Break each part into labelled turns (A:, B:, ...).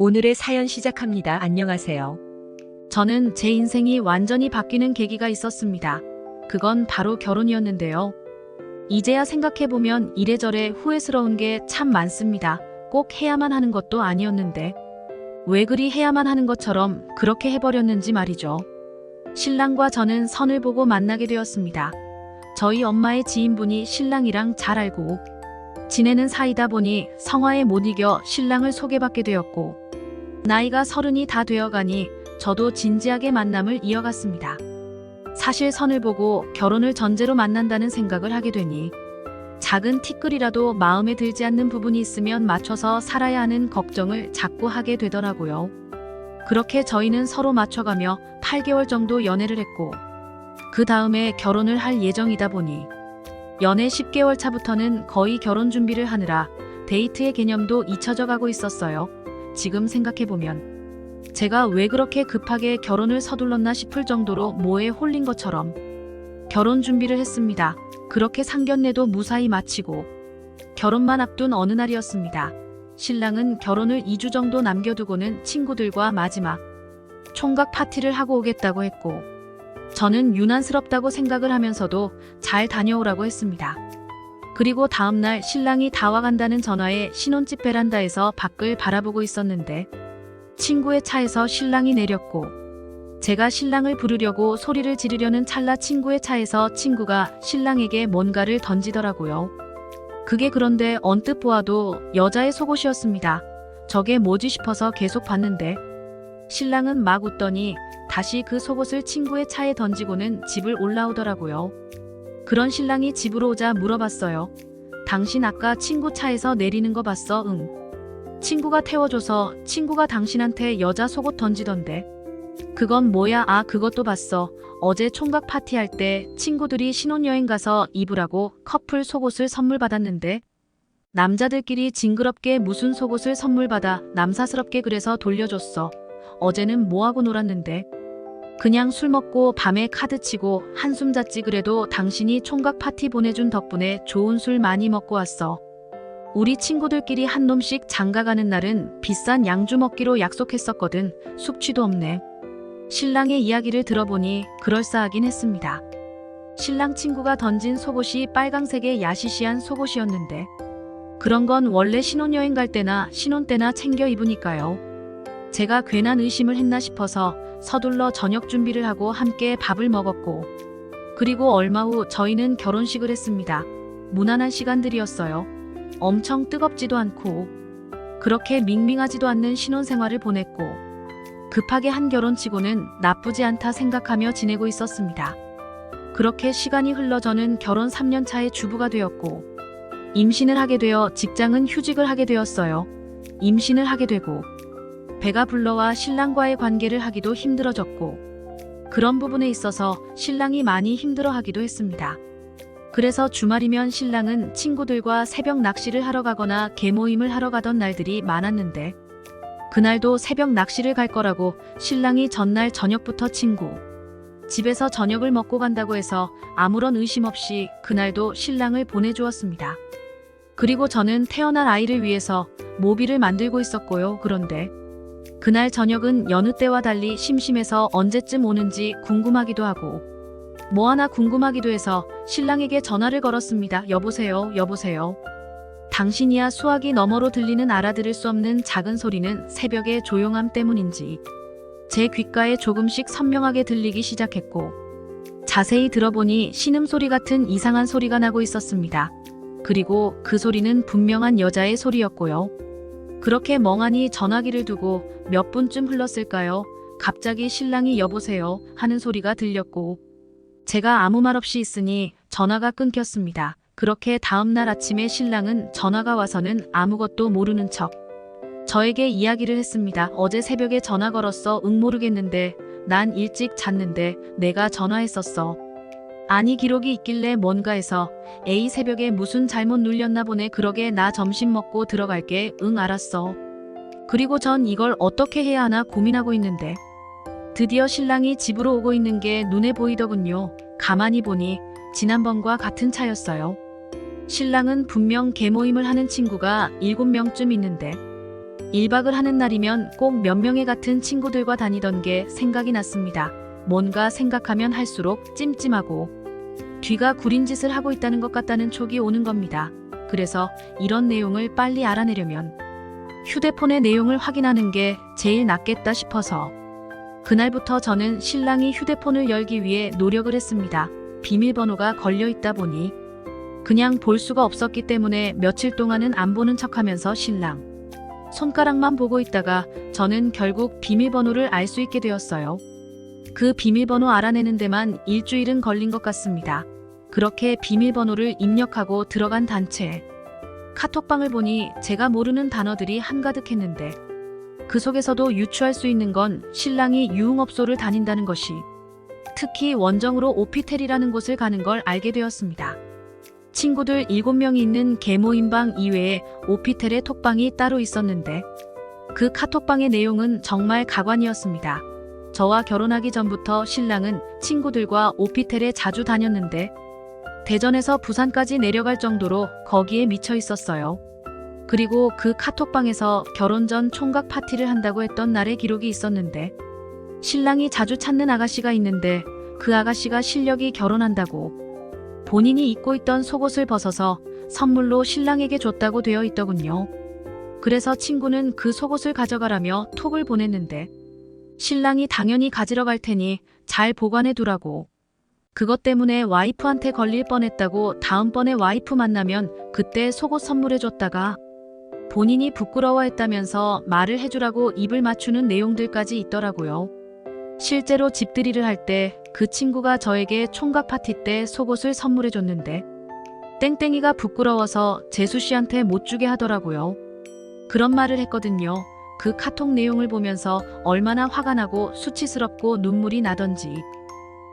A: 오늘의 사연 시작합니다. 안녕하세요.
B: 저는 제 인생이 완전히 바뀌는 계기가 있었습니다. 그건 바로 결혼이었는데요. 이제야 생각해보면 이래저래 후회스러운 게 참 많습니다. 꼭 해야만 하는 것도 아니었는데 왜 그리 해야만 하는 것처럼 그렇게 해버렸는지 말이죠. 신랑과 저는 선을 보고 만나게 되었습니다. 저희 엄마의 지인분이 신랑이랑 잘 알고 지내는 사이다 보니 성화에 못 이겨 신랑을 소개받게 되었고, 나이가 30이 다 되어가니 저도 진지하게 만남을 이어갔습니다. 사실 선을 보고 결혼을 전제로 만난다는 생각을 하게 되니 작은 티끌이라도 마음에 들지 않는 부분이 있으면 맞춰서 살아야 하는 걱정을 자꾸 하게 되더라고요. 그렇게 저희는 서로 맞춰가며 8개월 정도 연애를 했고, 그 다음에 결혼을 할 예정이다 보니 연애 10개월 차부터는 거의 결혼 준비를 하느라 데이트의 개념도 잊혀져 가고 있었어요. 지금 생각해보면 제가 왜 그렇게 급하게 결혼을 서둘렀나 싶을 정도로 뭐에 홀린 것처럼 결혼 준비를 했습니다. 그렇게 상견례도 무사히 마치고 결혼만 앞둔 어느 날이었습니다. 신랑은 결혼을 2주 정도 남겨두고는 친구들과 마지막 총각 파티를 하고 오겠다고 했고, 저는 유난스럽다고 생각을 하면서도 잘 다녀오라고 했습니다. 그리고 다음날 신랑이 다 와간다는 전화에 신혼집 베란다에서 밖을 바라보고 있었는데 친구의 차에서 신랑이 내렸고, 제가 신랑을 부르려고 소리를 지르려는 찰나 친구의 차에서 친구가 신랑에게 뭔가를 던지더라고요. 그게 그런데 언뜻 보아도 여자의 속옷이었습니다. 저게 뭐지 싶어서 계속 봤는데 신랑은 막 웃더니 다시 그 속옷을 친구의 차에 던지고는 집을 올라오더라고요. 그런 신랑이 집으로 오자 물어봤어요. 당신 아까 친구 차에서 내리는 거 봤어? 응. 친구가 태워줘서 친구가 당신한테 여자 속옷 던지던데. 그건 뭐야? 아, 그것도 봤어. 어제 총각 파티할 때 친구들이 신혼여행 가서 입으라고 커플 속옷을 선물 받았는데 남자들끼리 징그럽게 무슨 속옷을 선물 받아 남사스럽게 그래서 돌려줬어. 어제는 뭐하고 놀았는데? 그냥 술 먹고 밤에 카드 치고 한숨 잤지. 그래도 당신이 총각 파티 보내준 덕분에 좋은 술 많이 먹고 왔어. 우리 친구들끼리 한 놈씩 장가가는 날은 비싼 양주 먹기로 약속했었거든. 숙취도 없네. 신랑의 이야기를 들어보니 그럴싸하긴 했습니다. 신랑 친구가 던진 속옷이 빨강색의 야시시한 속옷이었는데 그런 건 원래 신혼여행 갈 때나 신혼 때나 챙겨 입으니까요. 제가 괜한 의심을 했나 싶어서 서둘러 저녁 준비를 하고 함께 밥을 먹었고, 그리고 얼마 후 저희는 결혼식을 했습니다. 무난한 시간들이었어요. 엄청 뜨겁지도 않고 그렇게 밍밍하지도 않는 신혼생활을 보냈고, 급하게 한 결혼치고는 나쁘지 않다 생각하며 지내고 있었습니다. 그렇게 시간이 흘러 저는 결혼 3년 차에 주부가 되었고, 임신을 하게 되어 직장은 휴직을 하게 되었어요. 임신을 하게 되고 배가 불러와 신랑과의 관계를 하기도 힘들어졌고, 그런 부분에 있어서 신랑이 많이 힘들어하기도 했습니다. 그래서 주말이면 신랑은 친구들과 새벽 낚시를 하러 가거나 개모임을 하러 가던 날들이 많았는데, 그날도 새벽 낚시를 갈 거라고 신랑이 전날 저녁부터 친구 집에서 저녁을 먹고 간다고 해서 아무런 의심 없이 그날도 신랑을 보내주었습니다. 그리고 저는 태어날 아이를 위해서 모비를 만들고 있었고요. 그런데 그날 저녁은 여느 때와 달리 심심해서 언제쯤 오는지 궁금하기도 하고 뭐 하나 궁금하기도 해서 신랑에게 전화를 걸었습니다. 여보세요, 여보세요. 당신이야. 수화기 너머로 들리는 알아들을 수 없는 작은 소리는 새벽의 조용함 때문인지 제 귓가에 조금씩 선명하게 들리기 시작했고, 자세히 들어보니 신음소리 같은 이상한 소리가 나고 있었습니다. 그리고 그 소리는 분명한 여자의 소리였고요. 그렇게 멍하니 전화기를 두고 몇 분쯤 흘렀을까요? 갑자기 신랑이 여보세요 하는 소리가 들렸고, 제가 아무 말 없이 있으니 전화가 끊겼습니다. 그렇게 다음날 아침에 신랑은 전화가 와서는 아무것도 모르는 척 저에게 이야기를 했습니다. 어제 새벽에 전화 걸었어. 응, 모르겠는데 난 일찍 잤는데 내가 전화했었어. 아니, 기록이 있길래 뭔가 해서 에이, 새벽에 무슨 잘못 눌렸나 보네. 그러게 나 점심 먹고 들어갈게. 응, 알았어. 그리고 전 이걸 어떻게 해야 하나 고민하고 있는데 드디어 신랑이 집으로 오고 있는 게 눈에 보이더군요. 가만히 보니 지난번과 같은 차였어요. 신랑은 분명 개모임을 하는 친구가 7명쯤 있는데 1박을 하는 날이면 꼭 몇 명의 같은 친구들과 다니던 게 생각이 났습니다. 뭔가 생각하면 할수록 찜찜하고 뒤가 구린 짓을 하고 있다는 것 같다는 촉이 오는 겁니다. 그래서 이런 내용을 빨리 알아내려면 휴대폰의 내용을 확인하는 게 제일 낫겠다 싶어서 그날부터 저는 신랑이 휴대폰을 열기 위해 노력을 했습니다. 비밀번호가 걸려 있다 보니 그냥 볼 수가 없었기 때문에 며칠 동안은 안 보는 척하면서 신랑 손가락만 보고 있다가 저는 결국 비밀번호를 알 수 있게 되었어요. 그 비밀번호 알아내는 데만 일주일은 걸린 것 같습니다. 그렇게 비밀번호를 입력하고 들어간 단체 카톡방을 보니 제가 모르는 단어들이 한가득했는데 그 속에서도 유추할 수 있는 건 신랑이 유흥업소를 다닌다는 것이, 특히 원정으로 오피텔이라는 곳을 가는 걸 알게 되었습니다. 친구들 7명이 있는 개모임방 이외에 오피텔의 톡방이 따로 있었는데 그 카톡방의 내용은 정말 가관이었습니다. 저와 결혼하기 전부터 신랑은 친구들과 오피텔에 자주 다녔는데 대전에서 부산까지 내려갈 정도로 거기에 미쳐 있었어요. 그리고 그 카톡방에서 결혼 전 총각 파티를 한다고 했던 날의 기록이 있었는데 신랑이 자주 찾는 아가씨가 있는데 그 아가씨가 실력이 결혼한다고 본인이 입고 있던 속옷을 벗어서 선물로 신랑에게 줬다고 되어 있더군요. 그래서 친구는 그 속옷을 가져가라며 톡을 보냈는데 신랑이 당연히 가지러 갈 테니 잘 보관해 두라고. 그것 때문에 와이프한테 걸릴 뻔했다고 다음번에 와이프 만나면 그때 속옷 선물해 줬다가 본인이 부끄러워했다면서 말을 해주라고 입을 맞추는 내용들까지 있더라고요. 실제로 집들이를 할 때 그 친구가 저에게 총각 파티 때 속옷을 선물해 줬는데 땡땡이가 부끄러워서 재수 씨한테 못 주게 하더라고요. 그런 말을 했거든요. 그 카톡 내용을 보면서 얼마나 화가 나고 수치스럽고 눈물이 나던지.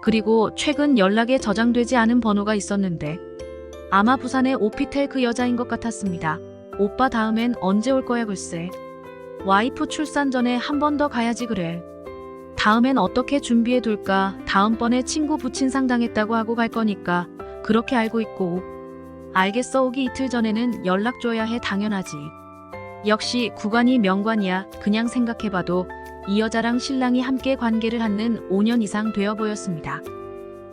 B: 그리고 최근 연락에 저장되지 않은 번호가 있었는데 아마 부산의 오피텔 그 여자인 것 같았습니다. 오빠 다음엔 언제 올 거야 글쎄. 와이프 출산 전에 한 번 더 가야지 그래. 다음엔 어떻게 준비해 둘까. 다음번에 친구 부친상 당했다고 하고 갈 거니까 그렇게 알고 있고. 알겠어. 오기 이틀 전에는 연락 줘야 해. 당연하지. 역시 구관이 명관이야. 그냥 생각해봐도 이 여자랑 신랑이 함께 관계를 갖는 5년 이상 되어 보였습니다.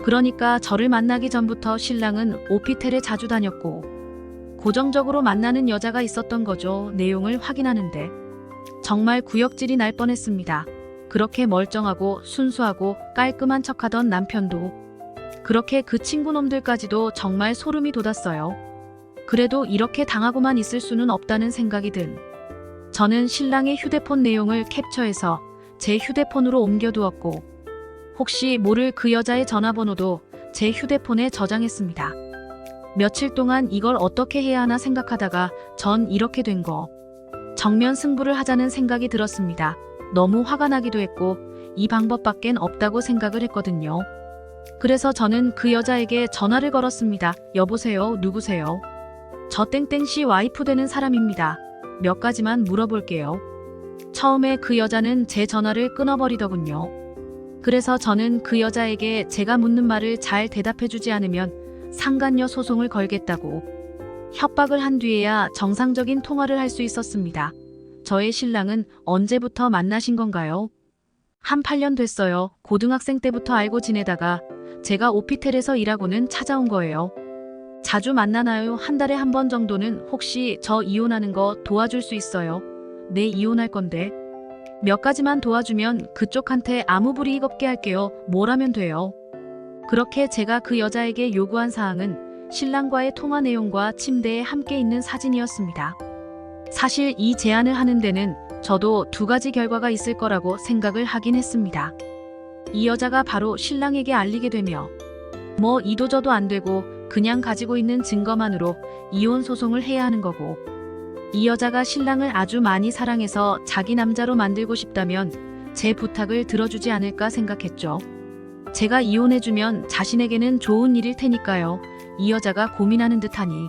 B: 그러니까 저를 만나기 전부터 신랑은 오피텔에 자주 다녔고 고정적으로 만나는 여자가 있었던 거죠. 내용을 확인하는데 정말 구역질이 날 뻔했습니다. 그렇게 멀쩡하고 순수하고 깔끔한 척하던 남편도 그렇게 그 친구놈들까지도 정말 소름이 돋았어요. 그래도 이렇게 당하고만 있을 수는 없다는 생각이 든 저는 신랑의 휴대폰 내용을 캡처해서 제 휴대폰으로 옮겨두었고 혹시 모를 그 여자의 전화번호도 제 휴대폰에 저장했습니다. 며칠 동안 이걸 어떻게 해야 하나 생각하다가 전 이렇게 된 거. 정면 승부를 하자는 생각이 들었습니다. 너무 화가 나기도 했고 이 방법밖엔 없다고 생각을 했거든요. 그래서 저는 그 여자에게 전화를 걸었습니다. 여보세요, 누구세요? 저 땡땡씨 와이프 되는 사람입니다. 몇 가지만 물어볼게요. 처음에 그 여자는 제 전화를 끊어버리더군요. 그래서 저는 그 여자에게 제가 묻는 말을 잘 대답해주지 않으면 상간녀 소송을 걸겠다고 협박을 한 뒤에야 정상적인 통화를 할 수 있었습니다. 저의 신랑은 언제부터 만나신 건가요? 한 8년 됐어요. 고등학생 때부터 알고 지내다가 제가 오피텔에서 일하고는 찾아온 거예요. 자주 만나나요? 한 달에 한 번 정도는. 혹시 저 이혼하는 거 도와줄 수 있어요? 네, 이혼할 건데. 몇 가지만 도와주면 그쪽한테 아무 불이익 없게 할게요. 뭘 하면 돼요? 그렇게 제가 그 여자에게 요구한 사항은 신랑과의 통화 내용과 침대에 함께 있는 사진이었습니다. 사실 이 제안을 하는 데는 저도 2가지 결과가 있을 거라고 생각을 하긴 했습니다. 이 여자가 바로 신랑에게 알리게 되며 뭐 이도저도 안 되고 그냥 가지고 있는 증거만으로 이혼 소송을 해야 하는 거고, 이 여자가 신랑을 아주 많이 사랑해서 자기 남자로 만들고 싶다면 제 부탁을 들어주지 않을까 생각했죠. 제가 이혼해주면 자신에게는 좋은 일일 테니까요. 이 여자가 고민하는 듯하니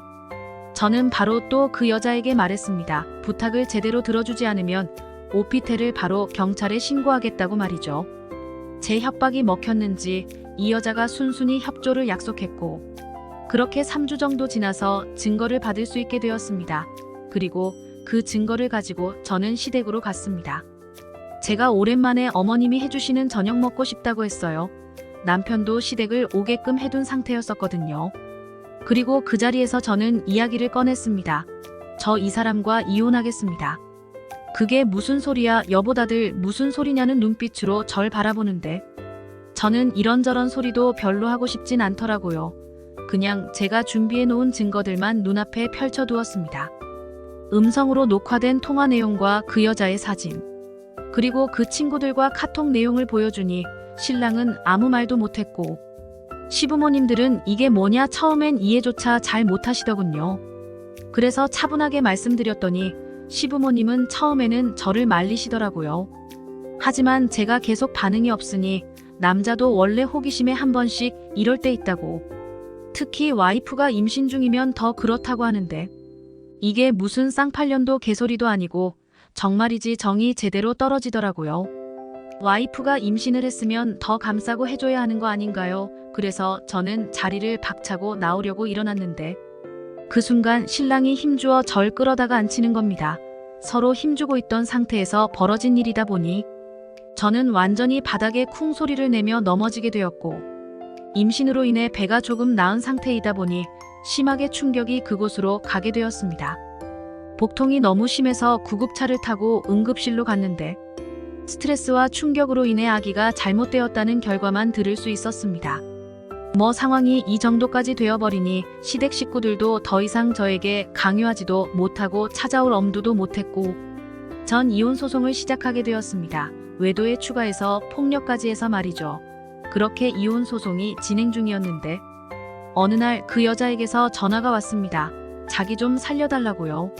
B: 저는 바로 또 그 여자에게 말했습니다. 부탁을 제대로 들어주지 않으면 오피텔을 바로 경찰에 신고하겠다고 말이죠. 제 협박이 먹혔는지 이 여자가 순순히 협조를 약속했고 그렇게 3주 정도 지나서 증거를 받을 수 있게 되었습니다. 그리고 그 증거를 가지고 저는 시댁으로 갔습니다. 제가 오랜만에 어머님이 해주시는 저녁 먹고 싶다고 했어요. 남편도 시댁을 오게끔 해둔 상태였었거든요. 그리고 그 자리에서 저는 이야기를 꺼냈습니다. 저 이 사람과 이혼하겠습니다. 그게 무슨 소리야, 여보, 다들 무슨 소리냐는 눈빛으로 절 바라보는데 저는 이런저런 소리도 별로 하고 싶진 않더라고요. 그냥 제가 준비해 놓은 증거들만 눈앞에 펼쳐두었습니다. 음성으로 녹화된 통화 내용과 그 여자의 사진, 그리고 그 친구들과 카톡 내용을 보여주니 신랑은 아무 말도 못했고 시부모님들은 이게 뭐냐 처음엔 이해조차 잘 못하시더군요. 그래서 차분하게 말씀드렸더니 시부모님은 처음에는 저를 말리시더라고요. 하지만 제가 계속 반응이 없으니 남자도 원래 호기심에 한 번씩 이럴 때 있다고. 특히 와이프가 임신 중이면 더 그렇다고 하는데 이게 무슨 쌍팔년도 개소리도 아니고 정말이지 정이 제대로 떨어지더라고요. 와이프가 임신을 했으면 더 감싸고 해줘야 하는 거 아닌가요? 그래서 저는 자리를 박차고 나오려고 일어났는데 그 순간 신랑이 힘주어 절 끌어다가 앉히는 겁니다. 서로 힘주고 있던 상태에서 벌어진 일이다 보니 저는 완전히 바닥에 쿵 소리를 내며 넘어지게 되었고 임신으로 인해 배가 조금 나은 상태이다 보니 심하게 충격이 그곳으로 가게 되었습니다. 복통이 너무 심해서 구급차를 타고 응급실로 갔는데 스트레스와 충격으로 인해 아기가 잘못되었다는 결과만 들을 수 있었습니다. 뭐 상황이 이 정도까지 되어버리니 시댁 식구들도 더 이상 저에게 강요하지도 못하고 찾아올 엄두도 못했고 전 이혼 소송을 시작하게 되었습니다. 외도에 추가해서 폭력까지 해서 말이죠. 그렇게 이혼 소송이 진행 중이었는데 어느 날 그 여자에게서 전화가 왔습니다. 자기 좀 살려달라고요.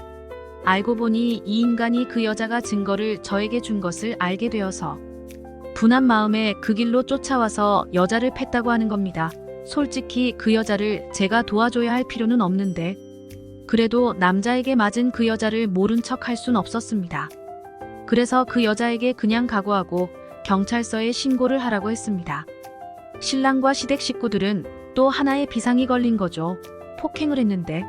B: 알고 보니 이 인간이 그 여자가 증거를 저에게 준 것을 알게 되어서 분한 마음에 그 길로 쫓아와서 여자를 팼다고 하는 겁니다. 솔직히 그 여자를 제가 도와줘야 할 필요는 없는데 그래도 남자에게 맞은 그 여자를 모른 척 할 순 없었습니다. 그래서 그 여자에게 그냥 각오하고 경찰서에 신고를 하라고 했습니다. 신랑과 시댁 식구들은 또 하나의 비상이 걸린 거죠. 폭행을 했는데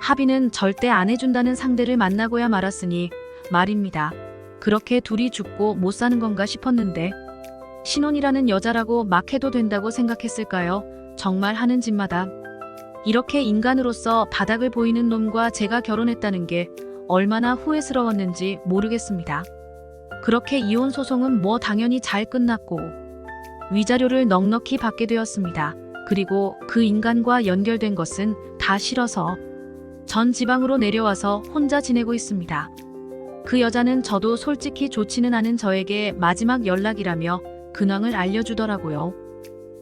B: 합의는 절대 안 해준다는 상대를 만나고야 말았으니 말입니다. 그렇게 둘이 죽고 못 사는 건가 싶었는데 신혼이라는 여자라고 막 해도 된다고 생각했을까요? 정말 하는 짓마다. 이렇게 인간으로서 바닥을 보이는 놈과 제가 결혼했다는 게 얼마나 후회스러웠는지 모르겠습니다. 그렇게 이혼 소송은 뭐 당연히 잘 끝났고 위자료를 넉넉히 받게 되었습니다. 그리고 그 인간과 연결된 것은 다 싫어서 전 지방으로 내려와서 혼자 지내고 있습니다. 그 여자는 저도 솔직히 좋지는 않은 저에게 마지막 연락이라며 근황을 알려주더라고요.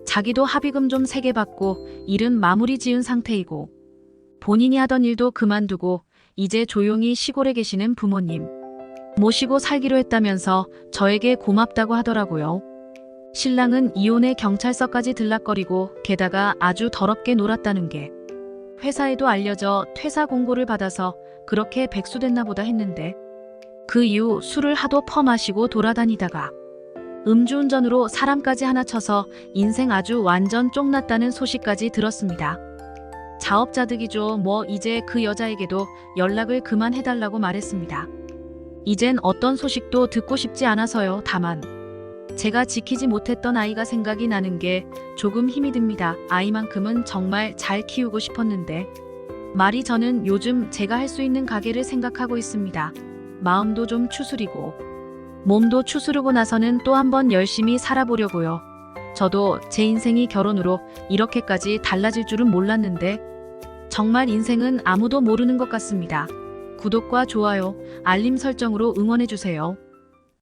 B: 자기도 합의금 좀 세게 받고 일은 마무리 지은 상태이고 본인이 하던 일도 그만두고 이제 조용히 시골에 계시는 부모님 모시고 살기로 했다면서 저에게 고맙다고 하더라고요. 신랑은 이혼해 경찰서까지 들락거리고 게다가 아주 더럽게 놀았다는 게 회사에도 알려져 퇴사 공고를 받아서 그렇게 백수됐나 보다 했는데 그 이후 술을 하도 퍼마시고 돌아다니다가 음주운전으로 사람까지 하나 쳐서 인생 아주 완전 쫑났다는 소식까지 들었습니다. 자업자득이죠. 뭐 이제 그 여자에게도 연락을 그만해달라고 말했습니다. 이젠 어떤 소식도 듣고 싶지 않아서요. 다만 제가 지키지 못했던 아이가 생각이 나는 게 조금 힘이 듭니다. 아이만큼은 정말 잘 키우고 싶었는데 말이 저는 요즘 제가 할 수 있는 가게를 생각하고 있습니다. 마음도 좀 추스리고 몸도 추스르고 나서는 또 한번 열심히 살아보려고요. 저도 제 인생이 결혼으로 이렇게까지 달라질 줄은 몰랐는데 정말 인생은 아무도 모르는 것 같습니다. 구독과 좋아요, 알림 설정으로 응원해주세요.